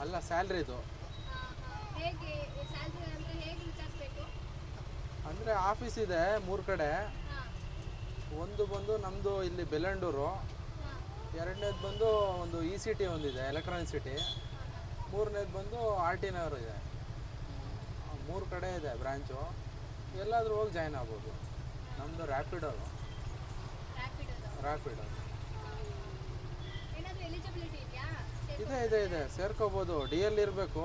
ಅಲ್ಲ ಸ್ಯಾಲ್ರಿದು. ಹೇಗೆ ಸ್ಯಾಲ್ರಿ ಅಂದರೆ ಹೇಗೆ ವಿಚಾರಿಸಬೇಕು? ಅಂದರೆ ಆಫೀಸ್ ಇದೆ 3 ಕಡೆ. ಒಂದು ಬಂದು ನಮ್ಮದು ಇಲ್ಲಿ ಬೆಳ್ಳಂಡೂರು, ಎರಡನೇದು ಬಂದು ಒಂದು ECT ಒಂದಿದೆ, ಎಲೆಕ್ಟ್ರಾನಿಕ್ ಸಿಟಿ, ಮೂರನೇದು ಬಂದು RT ನಗರ್ ಇದೆ. 3 ಕಡೆ ಇದೆ ಬ್ರಾಂಚು. ಎಲ್ಲಾದರೂ ಹೋಗಿ ಜಾಯ್ನ್ ಆಗ್ಬೋದು. ನಮ್ಮದು ರ್ಯಾಪಿಡೋ. ಏನಾದರೂ ಎಲಿಜಿಬಿಲಿಟಿ ಇದೆಯಾ? ಇದೆ ಸೇರ್ಕೋಬೋದು. DL ಇರಬೇಕು,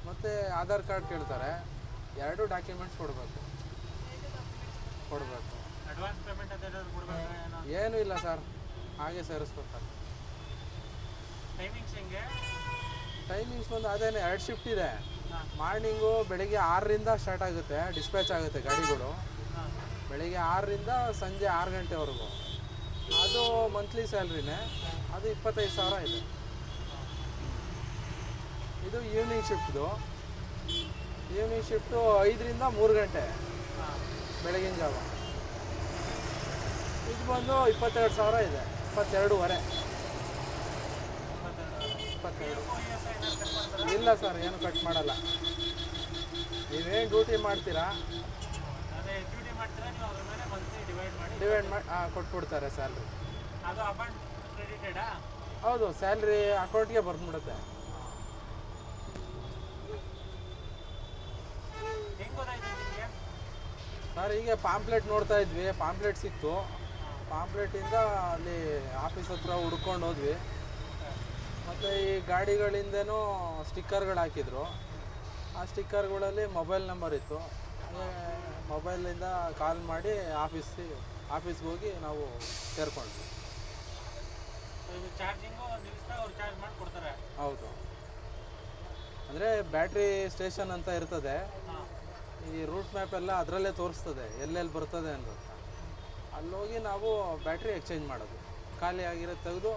ಮತ್ತು ಆಧಾರ್ ಕಾರ್ಡ್ ಕೇಳ್ತಾರೆ. 2 ಡಾಕ್ಯುಮೆಂಟ್ಸ್ ಕೊಡಬೇಕು. ಅಡ್ವಾನ್ಸ್ ಪೇಮೆಂಟ್ ಅಂತ ಏನಾದರೂ ಕೊಡಬೇಕಾ? ಏನೂ ಇಲ್ಲ ಸರ್, ಹಾಗೆ ಸೇರಿಸ್ಕೊತಾರೆ. ಟೈಮಿಂಗ್ಸ್ ಹೆಂಗೆ? ಟೈಮಿಂಗ್ಸ್ ಬಂದು ಅದೇನೆ 2 ಶಿಫ್ಟ್ ಇದೆ. ಮಾರ್ನಿಂಗು ಬೆಳಿಗ್ಗೆ 6ರಿಂದ ಸ್ಟಾರ್ಟ್ ಆಗುತ್ತೆ, ಡಿಸ್ಪ್ಯಾಚ್ ಆಗುತ್ತೆ ಗಾಡಿಗಳು. ಬೆಳಿಗ್ಗೆ 6ರಿಂದ ಸಂಜೆ 6 ಗಂಟೆವರೆಗೂ. ಅದು ಮಂತ್ಲಿ ಸ್ಯಾಲ್ರಿನೇ, ಅದು 25,000 ಇದೆ. ಇದು ಈವ್ನಿಂಗ್ ಶಿಫ್ಟ್ದು. ಈವ್ನಿಂಗ್ ಶಿಫ್ಟು 5ರಿಂದ 3 ಗಂಟೆ ಬೆಳಗಿನ ಜಾವ. ಇದು ಬಂದು 22,000 ಇದೆ, 22,500. ಇಲ್ಲ ಸರ್, ಏನು ಕಟ್ ಮಾಡಲ್ಲ. ನೀವೇನು ಡ್ಯೂಟಿ ಮಾಡ್ತೀರಾ ಡಿವೈಡ್ ಮಾಡಿ ಕೊಟ್ಬಿಡ್ತಾರೆ ಸ್ಯಾಲ್ರಿ. ಹೌದು, ಸ್ಯಾಲ್ರಿ ಅಕೌಂಟ್ಗೆ ಬರ್ದ್ಬಿಡುತ್ತೆ. ಸರ್ ಹೀಗೆ ಪಾಂಪ್ಲೆಟ್ ನೋಡ್ತಾ ಇದ್ವಿ, ಪಾಂಪ್ಲೆಟ್ ಸಿಕ್ತು. ಪಾಂಪ್ಲೆಟಿಂದ ಅಲ್ಲಿ ಆಫೀಸ್ ಹತ್ರ ಹುಡ್ಕೊಂಡು ಹೋದ್ವಿ. ಮತ್ತು ಈ ಗಾಡಿಗಳಿಂದನೂ ಸ್ಟಿಕ್ಕರ್ಗಳು ಹಾಕಿದ್ರು. ಆ ಸ್ಟಿಕ್ಕರ್ಗಳಲ್ಲಿ ಮೊಬೈಲ್ ನಂಬರ್ ಇತ್ತು. ಮೊಬೈಲಿಂದ ಕಾಲ್ ಮಾಡಿ ಆಫೀಸ್ಗೆ ಹೋಗಿ ನಾವು ಸೇರ್ಕೊಂಡ್ವಿ. ಹೌದು, ಅಂದರೆ ಬ್ಯಾಟ್ರಿ ಸ್ಟೇಷನ್ ಅಂತ ಇರ್ತದೆ. ಈ ರೂಟ್ ಮ್ಯಾಪ್ ಎಲ್ಲ ಅದರಲ್ಲೇ ತೋರಿಸ್ತದೆ ಎಲ್ಲೆಲ್ಲಿ ಬರ್ತದೆ ಅಂತ. ಅಲ್ಲೋಗಿ ನಾವು ಬ್ಯಾಟ್ರಿ ಎಕ್ಸ್ಚೇಂಜ್ ಮಾಡೋದು, ಖಾಲಿ ಆಗಿರೋದು ತೆಗೆದು.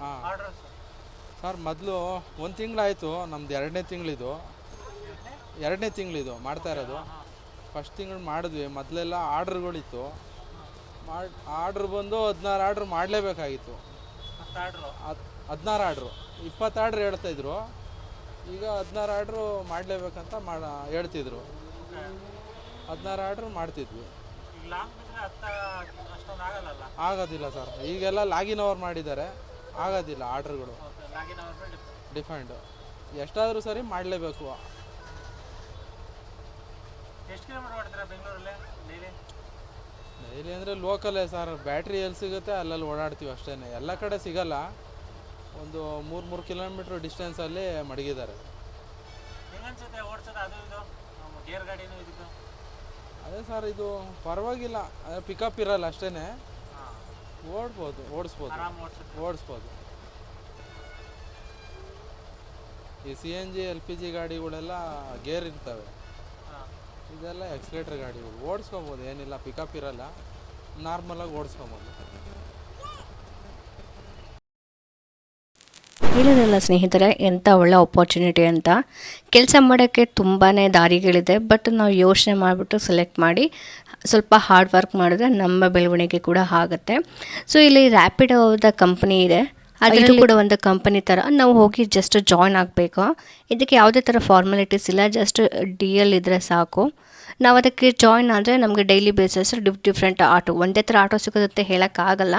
ಹಾಂ ಸರ್, ಮೊದಲು 1 ತಿಂಗಳಾಯಿತು, ನಮ್ದು 2ನೇ ತಿಂಗಳಿದು ಮಾಡ್ತಾ ಇರೋದು. ಫಸ್ಟ್ ತಿಂಗಳು ಮಾಡಿದ್ವಿ. ಮೊದಲೆಲ್ಲ ಆರ್ಡ್ರುಗಳಿತ್ತು. ಆರ್ಡ್ರ್ ಬಂದು 16 ಆರ್ಡ್ರ್ ಮಾಡಲೇಬೇಕಾಗಿತ್ತು. 16 ಆರ್ಡ್ರು, 20 ಆರ್ಡ್ರ್ ಹೇಳ್ತಾಯಿದ್ರು. ಈಗ 16 ಆರ್ಡ್ರು ಮಾಡಲೇಬೇಕಂತ ಹೇಳ್ತಿದ್ರು. 16 ಆರ್ಡ್ರ್ ಮಾಡ್ತಿದ್ವಿ. ಆಗೋದಿಲ್ಲ ಸರ್, ಈಗೆಲ್ಲ ಲಾಗಿನ್ ಅವರ್ ಮಾಡಿದ್ದಾರೆ, ಆಗೋದಿಲ್ಲ ಆರ್ಡ್ರ್ಗಳು. ಡಿಫೆಂಡು ಎಷ್ಟಾದರೂ ಸರಿ ಮಾಡಲೇಬೇಕು. ಡೈಲಿ ಅಂದರೆ ಲೋಕಲೇ ಸರ್, ಬ್ಯಾಟ್ರಿ ಎಲ್ಲಿ ಸಿಗುತ್ತೆ ಅಲ್ಲಲ್ಲಿ ಓಡಾಡ್ತೀವಿ ಅಷ್ಟೇ. ಎಲ್ಲ ಕಡೆ ಸಿಗಲ್ಲ. ಒಂದು 3 ಕಿಲೋಮೀಟ್ರ್ ಡಿಸ್ಟೆನ್ಸಲ್ಲಿ ಮಡಗಿದ್ದಾರೆ. ಅದೇ ಸರ್, ಇದು ಪರವಾಗಿಲ್ಲ, ಅದೇ ಪಿಕಪ್ ಇರಲ್ಲ ಅಷ್ಟೇ. ಓಡಿಸ್ಬೋದು. ಈ CNG LPG ಗಾಡಿಗಳೆಲ್ಲ ಗೇರ್ ಇರ್ತವೆ, ಇದೆಲ್ಲ ಎಕ್ಸ್ಲೇಟರ್ ಗಾಡಿಗಳು. ಓಡಿಸ್ಕೊಬೋದು, ಏನಿಲ್ಲ, ಪಿಕಪ್ ಇರಲ್ಲ, ನಾರ್ಮಲಾಗಿ ಓಡಿಸ್ಕೊಬೋದು. ಹೇಳಿರಲ್ಲ ಸ್ನೇಹಿತರೆ, ಎಂಥ ಒಳ್ಳೆ ಆಪರ್ಚುನಿಟಿ ಅಂತ. ಕೆಲಸ ಮಾಡೋಕ್ಕೆ ತುಂಬಾ ದಾರಿಗಳಿದೆ, ಬಟ್ ನಾವು ಯೋಚನೆ ಮಾಡಿಬಿಟ್ಟು ಸೆಲೆಕ್ಟ್ ಮಾಡಿ ಸ್ವಲ್ಪ ಹಾರ್ಡ್ ವರ್ಕ್ ಮಾಡಿದ್ರೆ ನಮ್ಮ ಬೆಳವಣಿಗೆ ಕೂಡ ಆಗುತ್ತೆ. ಸೊ ಇಲ್ಲಿ ರ್ಯಾಪಿಡೋದ ಕಂಪ್ನಿ ಇದೆ, ಇದು ಕೂಡ ಒಂದು ಕಂಪನಿ ಥರ. ನಾವು ಹೋಗಿ ಜಸ್ಟ್ ಜಾಯ್ನ್ ಆಗಬೇಕು. ಇದಕ್ಕೆ ಯಾವುದೇ ಥರ ಫಾರ್ಮಾಲಿಟೀಸ್ ಇಲ್ಲ, ಜಸ್ಟ್ DL ಇದ್ದರೆ ಸಾಕು. ನಾವು ಅದಕ್ಕೆ ಜಾಯ್ನ್ ಆದರೆ ನಮಗೆ ಡೈಲಿ ಬೇಸಿಸ್ ಡಿಫ್ರೆಂಟ್ ಆಟೋ, ಒಂದೇ ಥರ ಆಟೋ ಸಿಗುತ್ತೆ ಹೇಳೋಕ್ಕಾಗಲ್ಲ.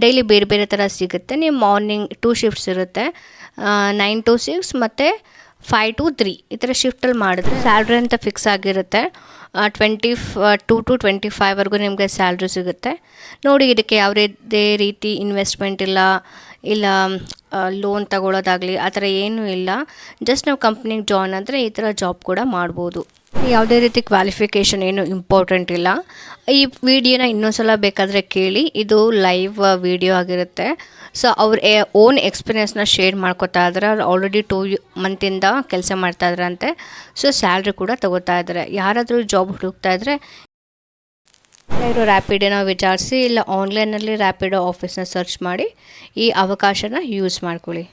ಡೈಲಿ ಬೇರೆ ಬೇರೆ ಥರ ಸಿಗುತ್ತೆ. ನೀವು ಮಾರ್ನಿಂಗ್ 2 ಶಿಫ್ಟ್ಸ್ ಇರುತ್ತೆ, 9 to 6 ಮತ್ತು 5 to 3 ಈ ಥರ ಶಿಫ್ಟಲ್ಲಿ ಮಾಡಿದ್ರೆ ಸ್ಯಾಲ್ರಿ ಅಂತ ಫಿಕ್ಸ್ ಆಗಿರುತ್ತೆ. 22 to 25ವರೆಗೂ ನಿಮಗೆ ಸ್ಯಾಲ್ರಿ ಸಿಗುತ್ತೆ. ನೋಡಿ, ಇದಕ್ಕೆ ಯಾವುದೇ ರೀತಿ ಇನ್ವೆಸ್ಟ್ಮೆಂಟ್ ಇಲ್ಲ ಲೋನ್ ತಗೊಳ್ಳೋದಾಗಲಿ ಆ ಥರ ಏನೂ ಇಲ್ಲ. ಜಸ್ಟ್ ನಾವು ಕಂಪ್ನಿಗೆ ಜಾಯ್ನ್ ಆದರೆ ಈ ಥರ ಜಾಬ್ ಕೂಡ ಮಾಡ್ಬೋದು. ಯಾವುದೇ ರೀತಿ ಕ್ವಾಲಿಫಿಕೇಷನ್ ಏನು ಇಂಪಾರ್ಟೆಂಟ್ ಇಲ್ಲ. ಈ ವಿಡಿಯೋನ ಇನ್ನೊಂದ್ಸಲ ಬೇಕಾದರೆ ಕೇಳಿ, ಇದು ಲೈವ್ ವಿಡಿಯೋ ಆಗಿರುತ್ತೆ. ಸೊ ಅವ್ರ ಓನ್ ಎಕ್ಸ್ಪೀರಿಯೆನ್ಸ್ನ ಶೇರ್ ಮಾಡ್ಕೋತಾ ಇದ್ದಾರೆ. ಅವ್ರು ಆಲ್ರೆಡಿ 2 ಮಂತಿಂದ ಕೆಲಸ ಮಾಡ್ತಾ ಇದ್ರಂತೆ. ಸೊ ಸ್ಯಾಲ್ರಿ ಕೂಡ ತಗೋತಾ ಇದ್ದಾರೆ. ಯಾರಾದರೂ ಜಾಬ್ ಹುಡುಕ್ತಾ ಇದ್ದರೆ ಇರೋ ರ್ಯಾಪಿಡೋನ ವಿಚಾರಿಸಿ, ಇಲ್ಲ ಆನ್ಲೈನಲ್ಲಿ ರ್ಯಾಪಿಡೋ ಆಫೀಸ್ನ ಸರ್ಚ್ ಮಾಡಿ ಈ ಅವಕಾಶನ ಯೂಸ್ ಮಾಡ್ಕೊಳ್ಳಿ.